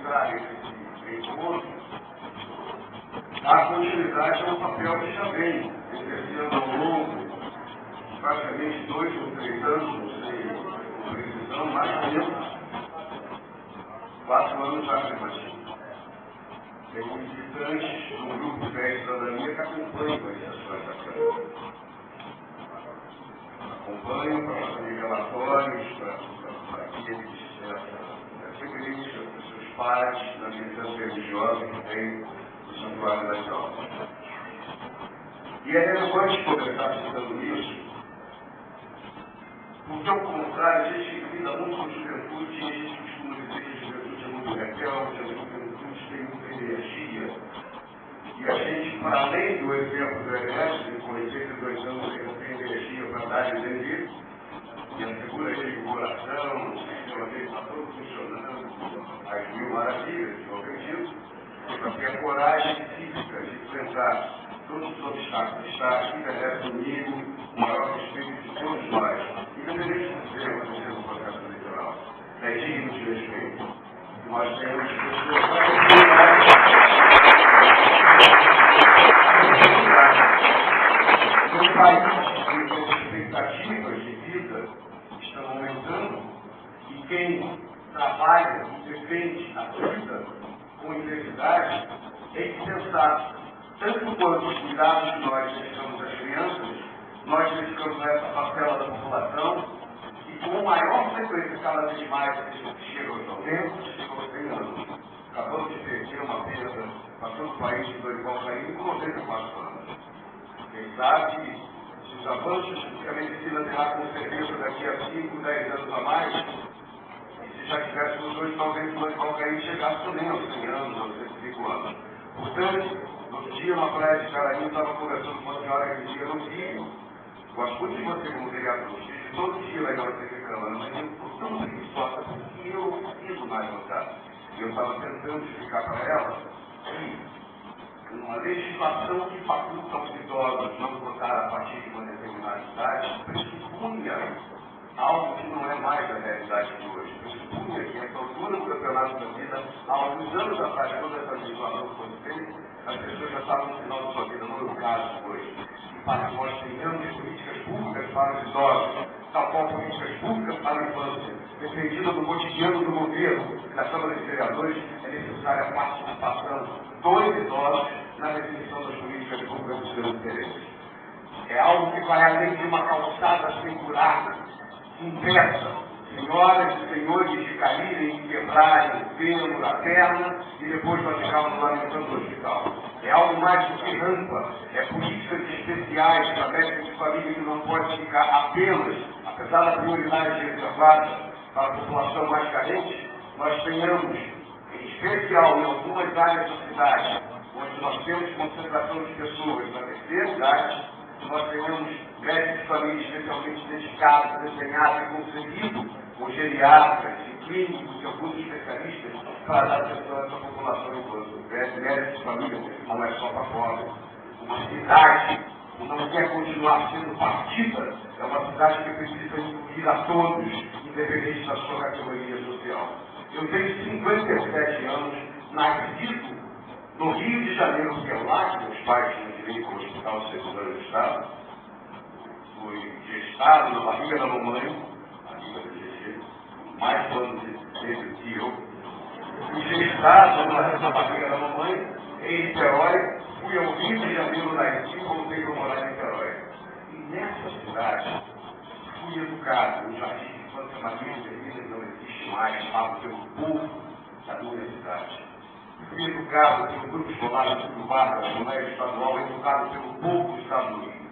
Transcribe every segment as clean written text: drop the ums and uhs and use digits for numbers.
mostrar esse encontro, a continuidade é um papel que já vem exercendo ao longo de praticamente 2 ou 3 anos, não sei com precisão, mais ou menos 4 anos já privativo. Tem militantes do grupo Fé e Cidadania que acompanham as sessões da Câmara. Acompanham para fazer relatórios, para que eles repreendam os seus pares na militância religiosa que tem no Santuário das Almas. E é relevante começar citando isso, porque ao contrário, a gente lida muito com juventude e a gente costuma dizer que a juventude é muito rebelde, a juventude tem muita energia. E a gente, para além do exemplo do Ernesto, com 82 anos, ele não tem energia para dar e vender, e a figura dele do coração, o sistema dele está todo funcionando, as mil maravilhas, eu acredito, e para ter a coragem física de enfrentar todos os obstáculos, está aqui, merece comigo o maior respeito de todos nós, independente do que seja acontecer no processo eleitoral. É digno de respeito. Nós temos pessoas no país em que as expectativas de vida estão aumentando e quem trabalha e defende a vida com intensidade tem que pensar, tanto quanto os cuidados que nós dedicamos às crianças, nós dedicamos a essa parcela da população e com maior frequência, cada vez mais, que chega aos 90, chega aos 100 anos. Acabamos de perder uma perda para todo o país de Dorival Caymmi com 94 anos. Quem sabe, se os avanços que a medicina terá com certeza daqui a 5, 10 anos a mais, e se já tivéssemos hoje, talvez o Dorival Caymmi chegasse também aos 100 anos, aos 105 anos. Portanto, outro dia, na praia de Caraí, estava conversando com uma senhora que dizia, meu filho, gosto muito de você como vereador, todo dia lá na TV Câmara, mas eu estou tão preguiçosa porque eu não preciso mais votar. E eu estava tentando explicar para ela que uma legislação que faculta aos idosos não votar a partir de uma determinada idade pressupunha algo que não é mais a realidade de hoje. Pressupunha que essa altura do campeonato da vida, há alguns anos atrás, quando essa legislação foi feita, as pessoas já estavam no final de sua vida, não é o caso hoje. Para que nós tenhamos políticas públicas para os idosos, tal qual políticas públicas para a infância, defendida no cotidiano do governo e na Câmara de Vereadores, é necessária a participação dos idosos na definição das políticas públicas dos seus interesses. É algo que vai além de uma calçada segurada, inversa, senhoras e senhores de caírem e quebrarem o fêmur, a perna e depois nós ficarmos lamentando no hospital. É algo mais do que rampa, é políticas especiais para médicos de família que não pode ficar apenas, apesar da prioridade reservada para a população mais carente, nós tenhamos, em especial em algumas áreas da cidade, onde nós temos concentração de pessoas na terceira idade, nós tenhamos médicos de família especialmente dedicados, desenhados e concebidos com geriatras e clínicos e alguns especialistas para dar atenção a essa população enquanto médicos de família não é só para fora. Uma cidade que não quer continuar sendo partida é uma cidade que precisa incluir a todos, independente da sua categoria social. Eu tenho 57 anos, nascido no Rio de Janeiro, que é lá que meus pais tinham direito ao Hospital Secundário do Estado. Fui gestado na barriga da mamãe, barriga do GG, mais anos teve que eu. Fui gestado na barriga da mamãe, em Niterói, fui ao Rio de Janeiro, nasci e voltei para morar em Niterói. E nessa cidade, fui educado no Jardim de Infância Maria Termina, não existe mais, pago pelo povo da minha cidade. Fui educado pelo grupo escolar do Bar da Colégio Estadual, educado pelo povo do Estado do Rio.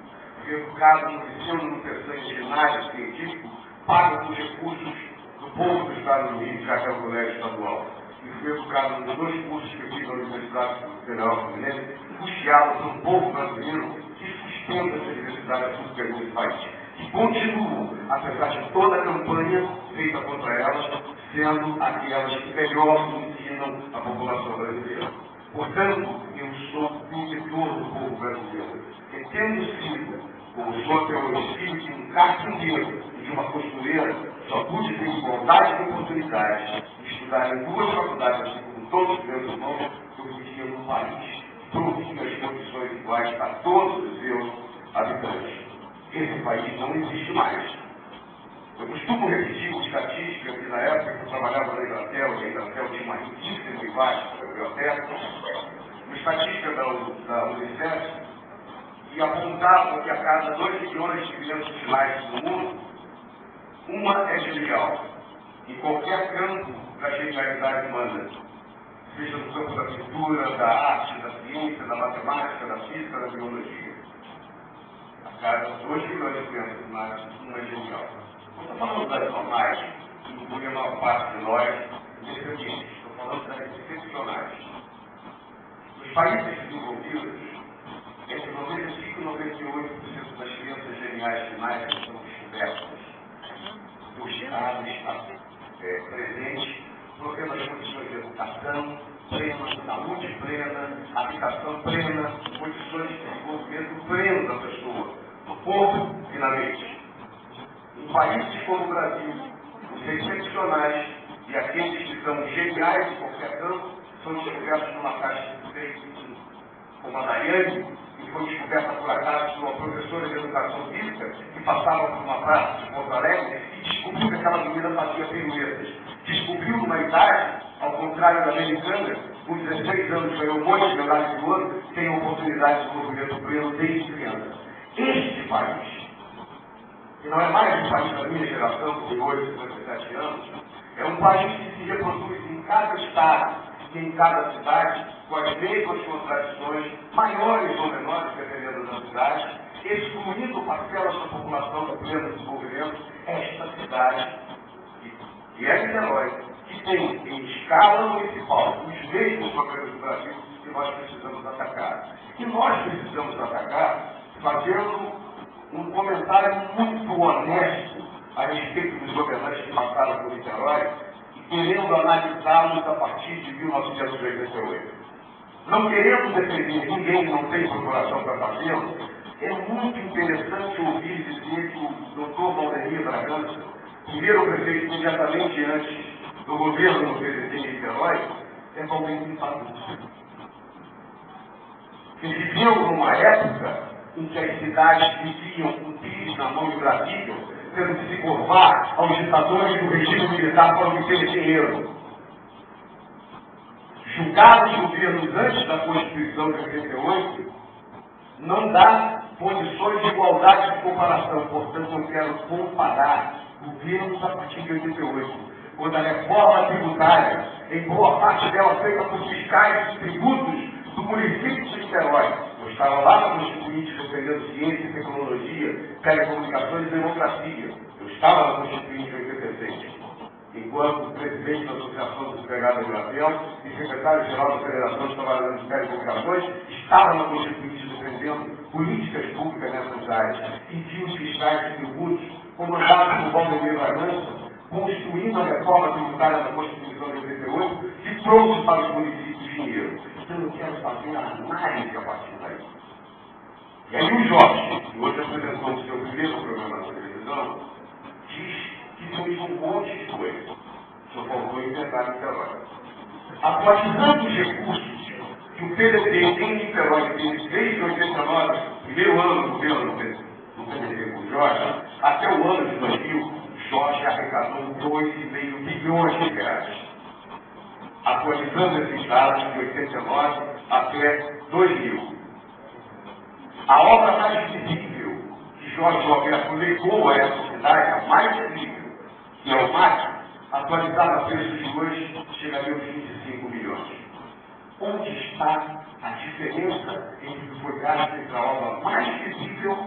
Fui educado no liceu, no terceiro ginásio científico, pago por recursos do povo do Estado do Rio, já que é o Colégio Estadual. E fui educado nos 2 cursos que eu fiz na Universidade Federal Fluminense, custeado pelo povo brasileiro que sustenta essa universidade pública nesse país. E continuo, apesar de toda a campanha feita contra elas, sendo aquelas que melhor ensinam a população brasileira. Portanto, eu sou protetor do povo brasileiro. E tendo sido, como sou até hoje, filho de um carpinteiro e de uma costureira, só pude ter igualdade de oportunidades de estudar em 2 faculdades, assim como todos meus irmãos, eu vivia num país que provinha as condições iguais para todos os seus habitantes. Esse país não existe mais. Eu costumo repetir uma estatística que na época que eu trabalhava na Inglaterra, e a Inglaterra tinha uma riquíssima e vasta biblioteca, uma estatística da Unicef, que apontava que a cada 2 milhões de crianças que nascem no mundo, uma é genial, em qualquer campo da genialidade humana, seja no campo da pintura, da arte, da ciência, da matemática, da física, da biologia. A cada 2 milhões de crianças que nascem, uma é genial. Não estou falando das normais, que inclui a maior parte de nós nesse ambiente. Estou falando das excepcionais. Nos países desenvolvidos, entre 95% e 98% das crianças geniais que nascem são descobertas. O Estado está presente, provendo as condições de educação plena, saúde plena, habitação plena, condições de desenvolvimento pleno da pessoa, do corpo e na mente. Em países como o Brasil, os excepcionais e aqueles que são geniais em qualquer campo são descobertos numa caixa de fake, como a Daiane, que foi descoberta por acaso por uma professora de educação física que passava por uma praça de Porto Alegre e descobriu que aquela menina fazia piruetas. Descobriu numa idade, ao contrário da americana, com 16 anos ganhou um monte de medalhas de ouro, tem oportunidade de desenvolvimento pleno desde criança. Este país, que não é mais um país da minha geração, que tem hoje 57 anos, é um país que se reproduz em cada estado e em cada cidade, com as mesmas contradições, maiores ou menores, dependendo da cidade, excluindo parcelas da população do pleno desenvolvimento, esta cidade, que é Niterói, que tem em escala municipal os mesmos problemas do Brasil que nós precisamos atacar. E nós precisamos atacar fazendo um comentário muito honesto a respeito dos governantes que passaram por Niterói e querendo analisá-los a partir de 1988. Não querendo defender ninguém que não tem procuração para fazê-lo, é muito interessante ouvir dizer que o Dr. Valdemir Bragança, primeiro prefeito imediatamente antes do governo do PDT em Niterói, é Valdemir Bragança. Que viveu numa época em que as cidades viviam com pires na mão de Brasília, tendo que se curvar aos ditadores do regime militar para obter dinheiro. Julgar os governos antes da Constituição de 88 não dá condições de igualdade de comparação. Portanto, eu quero comparar governos a partir de 88, quando a reforma tributária, em boa parte dela feita por fiscais de tributos do município de Niterói. Eu estava lá na Constituinte defendendo ciência e tecnologia, telecomunicações e democracia. Eu estava na Constituinte em 86. Enquanto presidente da Associação dos Empregados de Brasil e secretário-geral da Federação dos Trabalhadores de Telecomunicações, estava na Constituinte defendendo políticas públicas nessas áreas e viu os fiscais de tributos, comandados por Valdemir Bragança, construindo a reforma tributária da Constituição de 88, que trouxe para os municípios dinheiro. Então eu quero fazer a análise a partir daí. E aí o Jorge, que hoje apresentou o seu primeiro programa na televisão, diz que fez um monte de coisa. Só faltou inventar Niterói. Atualizando os recursos que o PDT em Niterói teve desde 89, primeiro ano do governo do PDT com o Jorge, até o ano de 2000, Jorge arrecadou 2,5 bilhões de reais. Atualizando esses dados de 89 até 2000. A obra mais visível que Jorge Roberto legou a essa cidade, a mais visível, que é o MAC, atualizado a preços de hoje, chegaria aos 25 milhões. Onde está a diferença entre o que foi gasto entre a obra mais visível